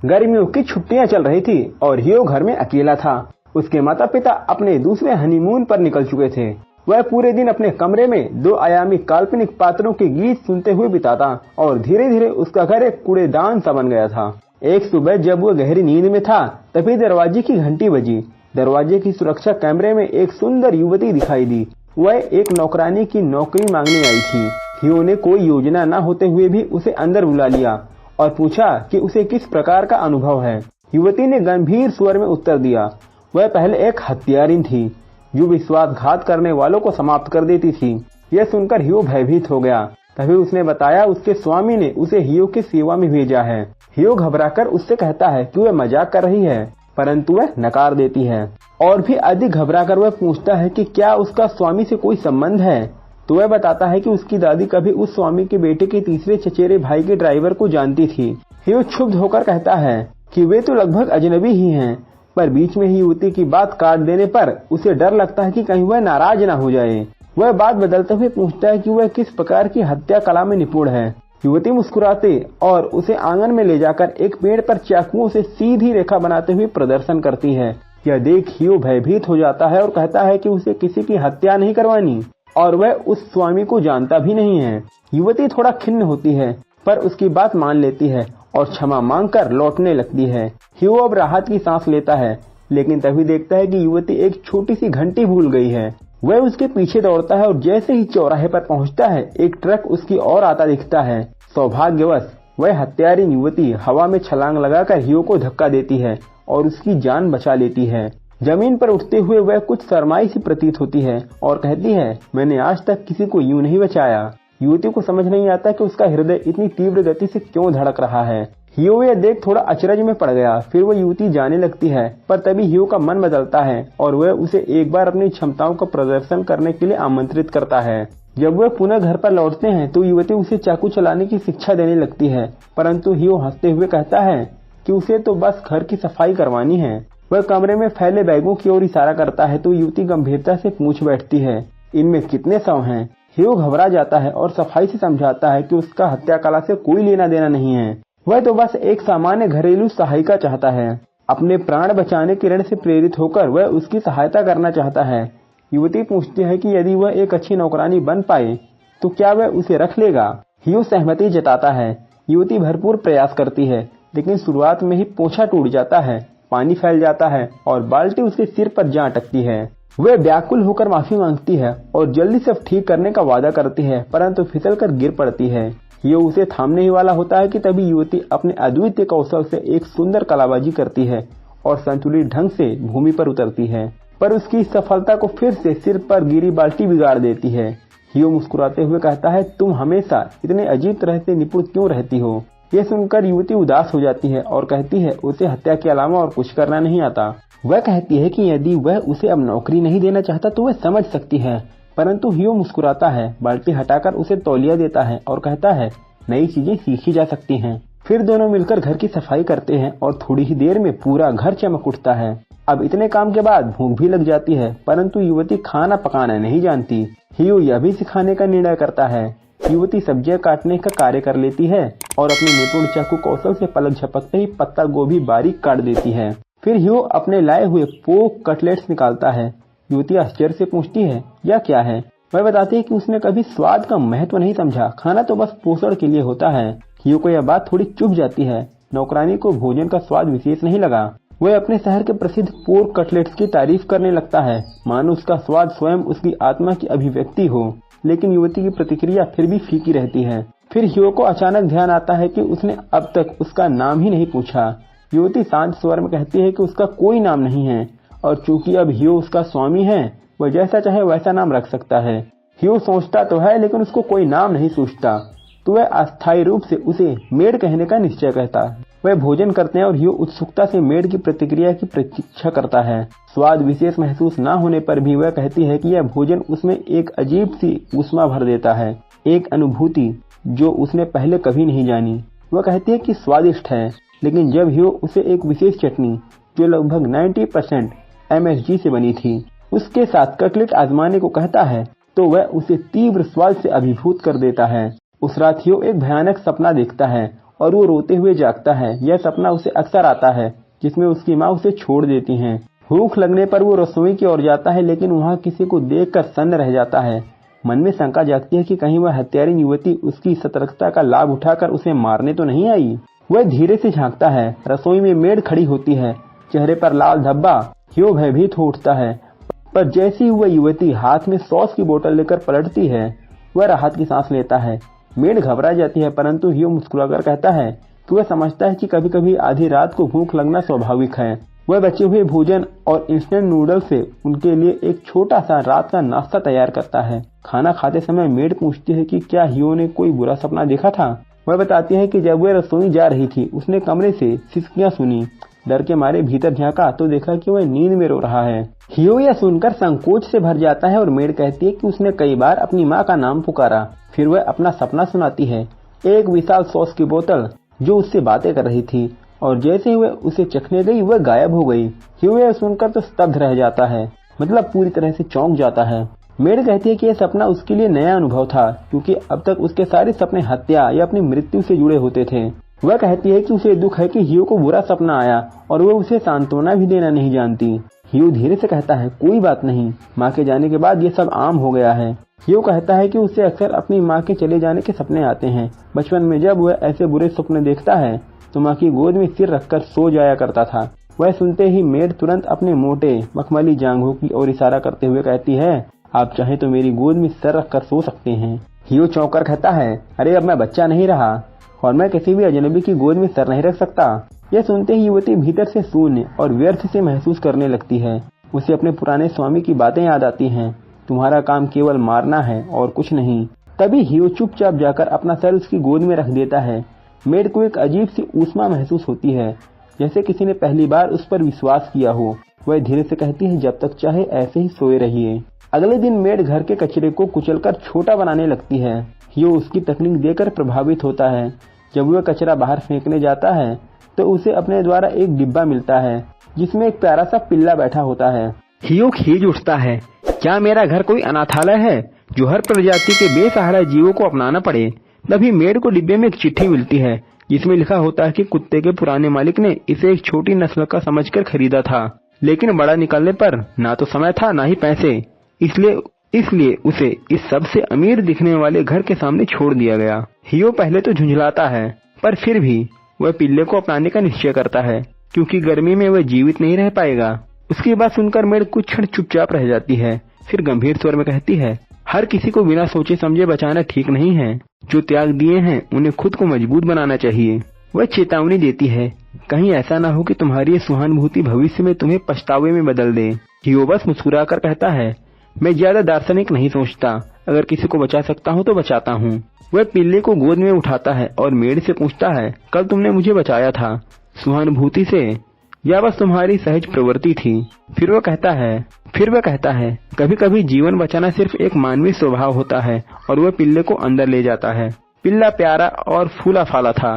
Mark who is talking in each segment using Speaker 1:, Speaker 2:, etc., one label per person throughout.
Speaker 1: गर्मियों की छुट्टियां चल रही थी और हियो घर में अकेला था। उसके माता पिता अपने दूसरे हनीमून पर निकल चुके थे। वह पूरे दिन अपने कमरे में 2 आयामी काल्पनिक पात्रों के गीत सुनते हुए बिताता और धीरे धीरे उसका घर एक कूड़ेदान सा बन गया था। एक सुबह जब वह गहरी नींद में था तभी दरवाजे की घंटी बजी। दरवाजे की सुरक्षा कैमरे में एक सुंदर युवती दिखाई दी। वह एक नौकरानी की नौकरी मांगने आई थी। हियो ने कोई योजना न होते हुए भी उसे अंदर बुला लिया और पूछा कि उसे किस प्रकार का अनुभव है। युवती ने गंभीर स्वर में उत्तर दिया। वह पहले एक हत्यारिन थी जो विश्वासघात करने वालों को समाप्त कर देती थी। यह सुनकर हियो भयभीत हो गया। तभी उसने बताया उसके स्वामी ने उसे हियो की सेवा में भेजा है। हियो घबराकर उससे कहता है कि वह मजाक कर रही है, परंतु वह नकार देती है। और भी अधिक घबराकर वह पूछता है कि क्या उसका स्वामी से कोई संबंध है। तो वह बताता है कि उसकी दादी कभी उस स्वामी के बेटे के तीसरे चचेरे भाई के ड्राइवर को जानती थी। हियो क्षुब्ध होकर कहता है कि वे तो लगभग अजनबी ही हैं, पर बीच में ही युवती की बात काट देने पर उसे डर लगता है कि कहीं वह नाराज न हो जाए। वह बात बदलते हुए पूछता है कि वह किस प्रकार की हत्या कला में निपुण है। युवती मुस्कुराते और उसे आंगन में ले जाकर एक पेड़ पर चाकुओं से सीधी रेखा बनाते हुए प्रदर्शन करती है। यह देख हियो भयभीत हो जाता है और कहता है कि उसे किसी की हत्या नहीं करवानी और वह उस स्वामी को जानता भी नहीं है। युवती थोड़ा खिन्न होती है पर उसकी बात मान लेती है और क्षमा मांगकर लौटने लगती है। हियो अब राहत की सांस लेता है, लेकिन तभी देखता है कि युवती एक छोटी सी घंटी भूल गई है। वह उसके पीछे दौड़ता है और जैसे ही चौराहे पर पहुंचता है एक ट्रक उसकी ओर आता दिखता है। सौभाग्यवश वह हत्यारिन युवती हवा में छलांग लगाकर हियो को धक्का देती है और उसकी जान बचा लेती है। जमीन पर उठते हुए वह कुछ शर्माई सी प्रतीत होती है और कहती है, मैंने आज तक किसी को यूं नहीं बचाया। युवती को समझ नहीं आता कि उसका हृदय इतनी तीव्र गति से क्यों धड़क रहा है। हियो यह देख थोड़ा अचरज में पड़ गया। फिर वह युवती जाने लगती है, पर तभी हियो का मन बदलता है और वह उसे एक बार अपनी क्षमताओं का प्रदर्शन करने के लिए आमंत्रित करता है। जब वह पुनः घर पर लौटते हैं तो युवती उसे चाकू चलाने की शिक्षा देने लगती है, परंतु हियो हंसते हुए कहता है कि उसे तो बस घर की सफाई करवानी है। वह कमरे में फैले बैगों की ओर इशारा करता है तो युवती गंभीरता से पूछ बैठती है, इनमें कितने शव हैं? हियो घबरा जाता है और सफाई से समझाता है कि उसका हत्या कला से कोई लेना देना नहीं है। वह तो बस एक सामान्य घरेलू सहायिका चाहता है। अपने प्राण बचाने के ऋण से प्रेरित होकर वह उसकी सहायता करना चाहता है। युवती पूछती है कि यदि वह एक अच्छी नौकरानी बन पाए तो क्या वह उसे रख लेगा। हियो सहमति जताता है। युवती भरपूर प्रयास करती है, लेकिन शुरुआत में ही पोछा टूट जाता है, पानी फैल जाता है और बाल्टी उसके सिर पर जा अटकती है। वह व्याकुल होकर माफी मांगती है और जल्दी से ठीक करने का वादा करती है, परंतु फिसलकर गिर पड़ती है। हियो उसे थामने ही वाला होता है कि तभी युवती अपने अद्वितीय कौशल से एक सुंदर कलाबाजी करती है और संतुलित ढंग से भूमि पर उतरती है, पर उसकी सफलता को फिर से सिर पर गिरी बाल्टी बिगाड़ देती है। हियो मुस्कुराते हुए कहता है, तुम हमेशा इतने अजीब तरह से निपुण क्यों रहती हो। यह सुनकर युवती उदास हो जाती है और कहती है उसे हत्या के अलावा और कुछ करना नहीं आता। वह कहती है कि यदि वह उसे अब नौकरी नहीं देना चाहता तो वह समझ सकती है, परंतु हियो मुस्कुराता है, बाल्टी हटाकर उसे तौलिया देता है और कहता है, नई चीजें सीखी जा सकती हैं। फिर दोनों मिलकर घर की सफाई करते हैं और थोड़ी ही देर में पूरा घर चमक उठता है। अब इतने काम के बाद भूख भी लग जाती है, परंतु युवती खाना पकाना नहीं जानती। हियो यह भी सिखाने का निर्णय करता है। युवती सब्जियां काटने का कार्य कर लेती है और अपने निपुण चाकू कौशल से पलक झपकते ही पत्ता गोभी बारीक काट देती है। फिर हियो अपने लाए हुए पोर्क कटलेट्स निकालता है। युवती आश्चर्य से पूछती है, यह क्या है। वह बताती है कि उसने कभी स्वाद का महत्व नहीं समझा, खाना तो बस पोषण के लिए होता है। हियो को यह बात थोड़ी चुभ जाती है। नौकरानी को भोजन का स्वाद विशेष नहीं लगा। वह अपने शहर के प्रसिद्ध पोर्क कटलेट्स की तारीफ करने लगता है, मानो उसका स्वाद स्वयं उसकी आत्मा की अभिव्यक्ति हो। लेकिन युवती की प्रतिक्रिया फिर भी फीकी रहती है। फिर हियो को अचानक ध्यान आता है कि उसने अब तक उसका नाम ही नहीं पूछा। युवती शांत स्वर में कहती है कि उसका कोई नाम नहीं है और चूंकि अब हियो उसका स्वामी है, वह जैसा चाहे वैसा नाम रख सकता है। हियो सोचता तो है, लेकिन उसको कोई नाम नहीं सूझता, तो वह अस्थायी रूप से उसे मेड कहने का निश्चय करता है। वह भोजन करते हैं और हियो उत्सुकता से मेड की प्रतिक्रिया की प्रतीक्षा करता है। स्वाद विशेष महसूस न होने पर भी वह कहती है कि यह भोजन उसमें एक अजीब सी ऊष्मा भर देता है, एक अनुभूति जो उसने पहले कभी नहीं जानी। वह कहती है कि स्वादिष्ट है, लेकिन जब हियो उसे एक विशेष चटनी जो लगभग 90% MSG से बनी थी उसके साथ कटलेट आजमाने को कहता है, तो वह उसे तीव्र स्वाद से अभिभूत कर देता है। उस रात हियो एक भयानक सपना देखता है और वो रोते हुए जागता है। यह सपना उसे अक्सर आता है जिसमें उसकी माँ उसे छोड़ देती हैं। भूख लगने पर वो रसोई की ओर जाता है, लेकिन वहाँ किसी को देखकर सन्न रह जाता है। मन में शंका जागती है कि कहीं वह हत्यारी युवती उसकी सतर्कता का लाभ उठाकर उसे मारने तो नहीं आई। वह धीरे से झांकता है। रसोई में मेड खड़ी होती है, चेहरे पर लाल धब्बा। ह्यो भयभीत हो उठता है, पर जैसी ही वह युवती हाथ में सॉस की बोतल लेकर पलटती है, वह राहत की सांस लेता है। मेड घबरा जाती है, परंतु ह्यो मुस्कुराकर कहता है कि वह समझता है कि कभी कभी आधी रात को भूख लगना स्वाभाविक है। वह बचे हुए भोजन और इंस्टेंट नूडल से उनके लिए एक छोटा सा रात का नाश्ता तैयार करता है। खाना खाते समय मेड पूछती है कि क्या ह्यो ने कोई बुरा सपना देखा था। वह बताती है कि जब वह रसोई जा रही थी, उसने कमरे से सिसकियां सुनी। डर के मारे भीतर झांका तो देखा कि वह नींद में रो रहा है। ह्यो यह सुनकर संकोच से भर जाता है और मेड कहती है कि उसने कई बार अपनी माँ का नाम पुकारा। फिर वह अपना सपना सुनाती है, एक विशाल सॉस की बोतल जो उससे बातें कर रही थी, और जैसे ही वह उसे चखने गई वह गायब हो गई। ह्यो यह सुनकर तो स्तब्ध रह जाता है, मतलब पूरी तरह से चौंक जाता है। मेड कहती है कि यह सपना उसके लिए नया अनुभव था, क्योंकि अब तक उसके सारे सपने हत्या या अपनी मृत्यु से जुड़े होते थे। वह कहती है कि उसे दुख है कि ह्यो को बुरा सपना आया और वह उसे सांत्वना भी देना नहीं जानती। ह्यो धीरे से कहता है, कोई बात नहीं, माँ के जाने के बाद ये सब आम हो गया है। ह्यो कहता है कि उसे अक्सर अपनी माँ के चले जाने के सपने आते हैं। बचपन में जब वह ऐसे बुरे सपने देखता है तो माँ की गोद में सिर रखकर सो जाया करता था। वह सुनते ही मेड तुरंत अपने मोटे मखमली जांघों की ओर इशारा करते हुए कहती है, आप चाहे तो मेरी गोद में सर रखकर सो सकते हैं। ह्यो चौंक कर कहता है, अरे अब मैं बच्चा नहीं रहा और मैं किसी भी अजनबी की गोद में सर नहीं रख सकता। यह सुनते ही युवती भीतर से शून्य और व्यर्थ से महसूस करने लगती है। उसे अपने पुराने स्वामी की बातें याद आती हैं, तुम्हारा काम केवल मारना है और कुछ नहीं। तभी ह्यो चुपचाप जाकर अपना सर उसकी गोद में रख देता है। मेड को एक अजीब सी ऊष्मा महसूस होती है, जैसे किसी ने पहली बार उस पर विश्वास किया हो। वह धीरे से कहती है, जब तक चाहे ऐसे ही सोए रहिए। अगले दिन मेड घर के कचरे को कुचलकर छोटा बनाने लगती है। ह्यो उसकी तकनीक देखकर प्रभावित होता है। जब वह कचरा बाहर फेंकने जाता है तो उसे अपने द्वारा एक डिब्बा मिलता है जिसमें एक प्यारा सा पिल्ला बैठा होता है। ह्यो खींच उठता है, क्या मेरा घर कोई अनाथालय है जो हर प्रजाति के बेसहारा जीवों को अपनाना पड़े। तभी मेड को डिब्बे में एक चिट्ठी मिलती है जिसमें लिखा होता है कि कुत्ते के पुराने मालिक ने इसे एक छोटी नस्ल का समझकर खरीदा था, लेकिन बड़ा निकलने पर ना तो समय था ना ही पैसे, इसलिए उसे इस सबसे अमीर दिखने वाले घर के सामने छोड़ दिया गया। ह्यो पहले तो झुंझलाता है, पर फिर भी वह पिल्ले को अपनाने का निश्चय करता है, क्योंकि गर्मी में वह जीवित नहीं रह पाएगा। उसकी बात सुनकर मेड कुछ क्षण चुपचाप रह जाती है, फिर गंभीर स्वर में कहती है, हर किसी को बिना सोचे समझे बचाना ठीक नहीं है। जो त्याग दिए हैं उन्हें खुद को मजबूत बनाना चाहिए। वह चेतावनी देती है, कहीं ऐसा न हो कि तुम्हारी ये सहानुभूति भविष्य में तुम्हें पछतावे में बदल दे। ह्यो बस मुस्कुराकर कहता है, मैं ज्यादा दार्शनिक नहीं सोचता, अगर किसी को बचा सकता हूँ तो बचाता हूँ। वह पिल्ले को गोद में उठाता है और मेड से पूछता है, कल तुमने मुझे बचाया था सहानुभूति से या बस तुम्हारी सहज प्रवृत्ति थी। फिर वह कहता है कभी कभी जीवन बचाना सिर्फ एक मानवीय स्वभाव होता है। और वह पिल्ले को अंदर ले जाता है। पिल्ला प्यारा और फूला फाला था।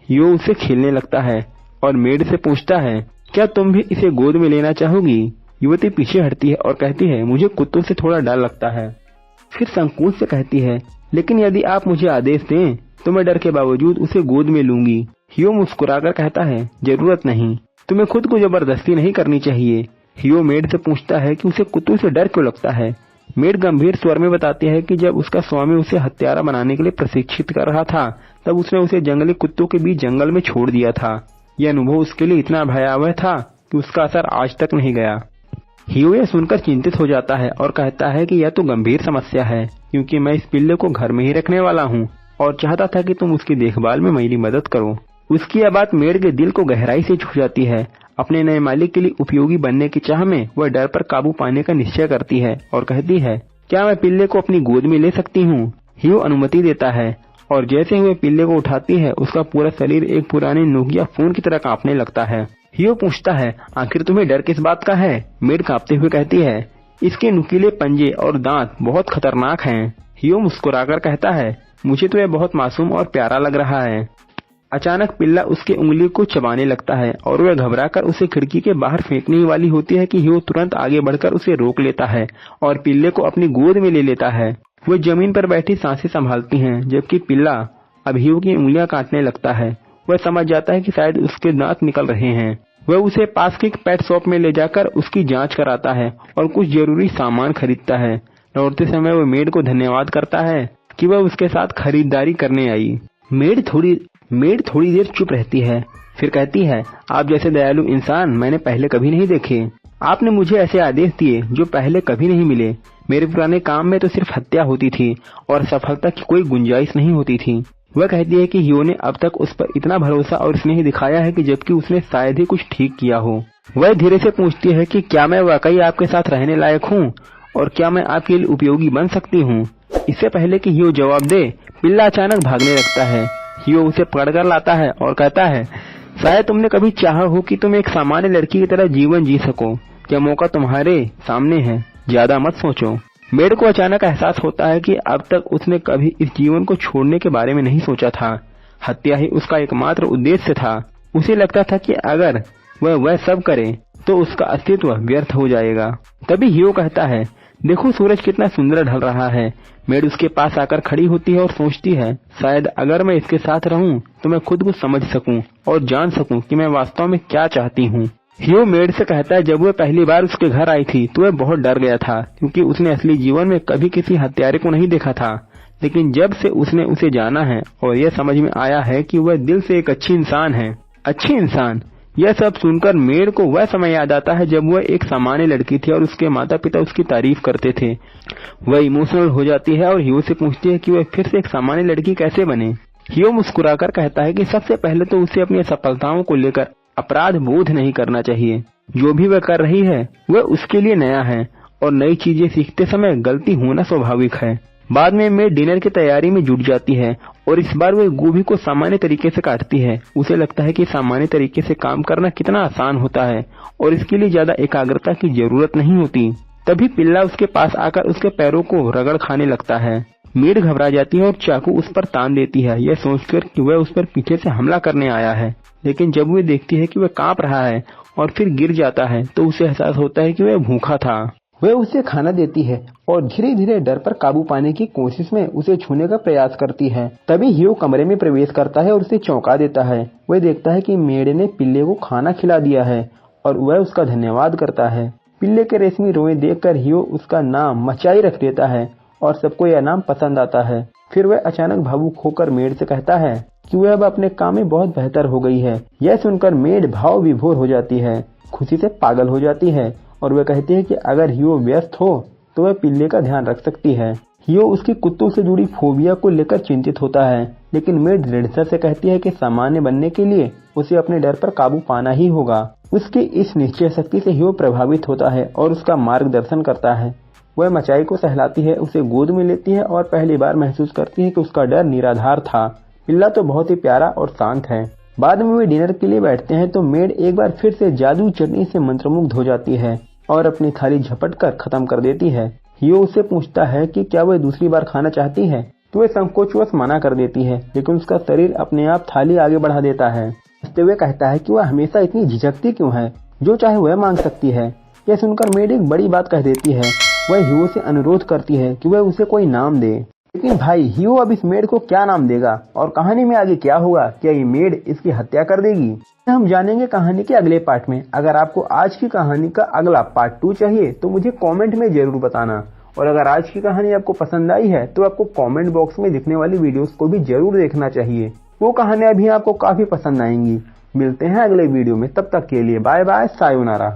Speaker 1: ह्यो उससे खेलने लगता है और मेड से पूछता है, क्या तुम भी इसे गोद में लेना चाहोगी। युवती पीछे हटती है और कहती है, मुझे कुत्तों से थोड़ा डर लगता है। फिर संकोच से कहती है, लेकिन यदि आप मुझे आदेश दें तो मैं डर के बावजूद उसे गोद में लूंगी। ह्यो मुस्कुराकर कहता है, जरूरत नहीं, तुम्हें खुद को जबरदस्ती नहीं करनी चाहिए। ह्यो मेड से पूछता है कि उसे कुत्तों से डर क्यों लगता है। मेड गंभीर स्वर में बताती है कि जब उसका स्वामी उसे हत्यारा बनाने के लिए प्रशिक्षित कर रहा था, तब उसने उसे जंगली कुत्तों के बीच जंगल में छोड़ दिया था। यह अनुभव उसके लिए इतना भयावह था कि उसका असर आज तक नहीं गया। ह्यो यह सुनकर चिंतित हो जाता है और कहता है कि यह तो गंभीर समस्या है, क्योंकि मैं इस पिल्ले को घर में ही रखने वाला हूँ और चाहता था कि तुम उसकी देखभाल में मेरी मदद करो। उसकी यह बात मेड के दिल को गहराई से छू जाती है। अपने नए मालिक के लिए उपयोगी बनने की चाह में वह डर पर काबू पाने का निश्चय करती है और कहती है, क्या मैं पिल्ले को अपनी गोद में ले सकती हूँ। ह्यो अनुमति देता है और जैसे ही वह पिल्ले को उठाती है, उसका पूरा शरीर एक पुराने नोकिया फोन की तरह कांपने लगता है। ह्यो पूछता है, आखिर तुम्हें डर किस बात का है। मेड कांपते हुए कहती है, इसके नुकीले पंजे और दांत बहुत खतरनाक हैं। ह्यो मुस्कुराकर कहता है, मुझे तो यह बहुत मासूम और प्यारा लग रहा है। अचानक पिल्ला उसके उंगली को चबाने लगता है और वह घबराकर उसे खिड़की के बाहर फेंकने ही वाली होती है कि ह्यो तुरंत आगे बढ़कर उसे रोक लेता है और पिल्ले को अपनी गोद में ले लेता है। वह जमीन पर बैठी सांसें संभालती हैं, जबकि पिल्ला अब ह्यो की उंगलियां काटने लगता है। वह समझ जाता है कि शायद उसके दांत निकल रहे हैं। वह उसे पास की पेट शॉप में ले जाकर उसकी जांच कराता है और कुछ जरूरी सामान खरीदता है। लौटते समय वह मेड को धन्यवाद करता है कि वह उसके साथ खरीदारी करने आई। मेड थोड़ी देर चुप रहती है, फिर कहती है, आप जैसे दयालु इंसान मैंने पहले कभी नहीं देखे। आपने मुझे ऐसे आदेश दिए जो पहले कभी नहीं मिले। मेरे पुराने काम में तो सिर्फ हत्या होती थी और सफलता की कोई गुंजाइश नहीं होती थी। वह कहती है कि ह्यू ने अब तक उस पर इतना भरोसा और स्नेह दिखाया है कि जबकि उसने शायद ही कुछ ठीक किया हो। वह धीरे से पूछती है कि क्या मैं वाकई आपके साथ रहने लायक हूँ और क्या मैं आपके लिए उपयोगी बन सकती हूँ। इससे पहले कि ह्यू जवाब दे, पिल्ला अचानक भागने लगता है। ह्यू उसे पकड़कर लाता है और कहता है, शायद तुमने कभी चाहा हो कि तुम एक सामान्य लड़की की तरह जीवन जी सको। क्या मौका तुम्हारे सामने है, ज्यादा मत सोचो। मेड को अचानक एहसास होता है कि अब तक उसने कभी इस जीवन को छोड़ने के बारे में नहीं सोचा था। हत्या ही उसका एकमात्र उद्देश्य था। उसे लगता था कि अगर वह सब करे तो उसका अस्तित्व व्यर्थ हो जाएगा। तभी ह्यू कहता है, देखो सूरज कितना सुंदर ढल रहा है। मेड उसके पास आकर खड़ी होती है और सोचती है, शायद अगर मैं इसके साथ रहूं तो मैं खुद को समझ सकूं और जान सकूं कि मैं वास्तव में क्या चाहती हूं। ह्यू मेड से कहता है, जब वह पहली बार उसके घर आई थी तो वह बहुत डर गया था क्योंकि उसने असली जीवन में कभी किसी हत्यारे को नहीं देखा था। लेकिन जब से उसने उसे जाना है और यह समझ में आया है कि वह दिल से एक अच्छी इंसान है। अच्छी इंसान, यह सब सुनकर मेड को वह समय याद आता है जब वह एक सामान्य लड़की थी और उसके माता पिता उसकी तारीफ करते थे। वह इमोशनल हो जाती है और ह्यू से पूछती है कि वह फिर से एक सामान्य लड़की कैसे बने। ह्यू मुस्कुराकर कहता है कि सबसे पहले तो उसे अपनी सफलताओं को लेकर अपराध बोध नहीं करना चाहिए। जो भी वह कर रही है वह उसके लिए नया है और नई चीजें सीखते समय गलती होना स्वाभाविक है। बाद में मेड डिनर की तैयारी में जुट जाती है और इस बार वह गोभी को सामान्य तरीके से काटती है। उसे लगता है कि सामान्य तरीके से काम करना कितना आसान होता है और इसके लिए ज्यादा एकाग्रता की जरूरत नहीं होती। तभी पिल्ला उसके पास आकर उसके पैरों को रगड़ खाने लगता है। मेड घबरा जाती है और चाकू उस पर तान देती है, यह सोचकर कि वह उस पर पीछे से हमला करने आया है। लेकिन जब वह देखती है कि वह कांप रहा है और फिर गिर जाता है तो उसे एहसास होता है कि वह भूखा था। वह उसे खाना देती है और धीरे धीरे डर पर काबू पाने की कोशिश में उसे छूने का प्रयास करती है। तभी ह्यू कमरे में प्रवेश करता है और उसे चौंका देता है। वह देखता है कि मेड ने पिल्ले को खाना खिला दिया है और वह उसका धन्यवाद करता है। पिल्ले के रेशमी रोए देखकर ह्यू उसका नाम मचाई रख देता है और सबको यह नाम पसंद आता है। फिर वह अचानक भावुक होकर मेड से कहता है कि वह अब अपने काम में बहुत बेहतर हो गई है। यह सुनकर मेड भाव विभोर हो जाती है, खुशी से पागल हो जाती है और वह कहती है कि अगर ह्यू व्यस्त हो तो वह पिल्ले का ध्यान रख सकती है। ह्यू उसकी कुत्तों से जुड़ी फोबिया को लेकर चिंतित होता है, लेकिन मेड दृढ़ता से कहती है कि सामान्य बनने के लिए उसे अपने डर पर काबू पाना ही होगा। उसकी इस निश्चय शक्ति से ह्यू प्रभावित होता है और उसका मार्गदर्शन करता है। वह मचाई को सहलाती है, उसे गोद में लेती है और पहली बार महसूस करती है कि उसका डर निराधार था। पिल्ला तो बहुत ही प्यारा और शांत है। बाद में वे डिनर के लिए बैठते हैं तो मेड एक बार फिर से जादू चटनी से मंत्रमुग्ध हो जाती है और अपनी थाली झपट कर खत्म कर देती है। ह्यू उससे पूछता है कि क्या वह दूसरी बार खाना चाहती है तो वह संकोचवश मना कर देती है, लेकिन उसका शरीर अपने आप थाली आगे बढ़ा देता है। हंसते हुए कहता है कि वह हमेशा इतनी झिझकती क्यों है, जो चाहे वह मांग सकती है। यह सुनकर मेड एक बड़ी बात कह देती है। वह ह्यू से अनुरोध करती है कि वह उसे कोई नाम दे। लेकिन भाई ह्यू अब इस मेड को क्या नाम देगा और कहानी में आगे क्या होगा, क्या ये मेड इसकी हत्या कर देगी, हम जानेंगे कहानी के अगले पार्ट में। अगर आपको आज की कहानी का अगला पार्ट 2 चाहिए तो मुझे कमेंट में जरूर बताना। और अगर आज की कहानी आपको पसंद आई है तो आपको कमेंट बॉक्स में दिखने वाली वीडियोस को भी जरूर देखना चाहिए। वो कहानियां भी आपको काफी पसंद आएंगी। मिलते हैं अगले वीडियो में, तब तक के लिए बाय बाय, सायोनारा।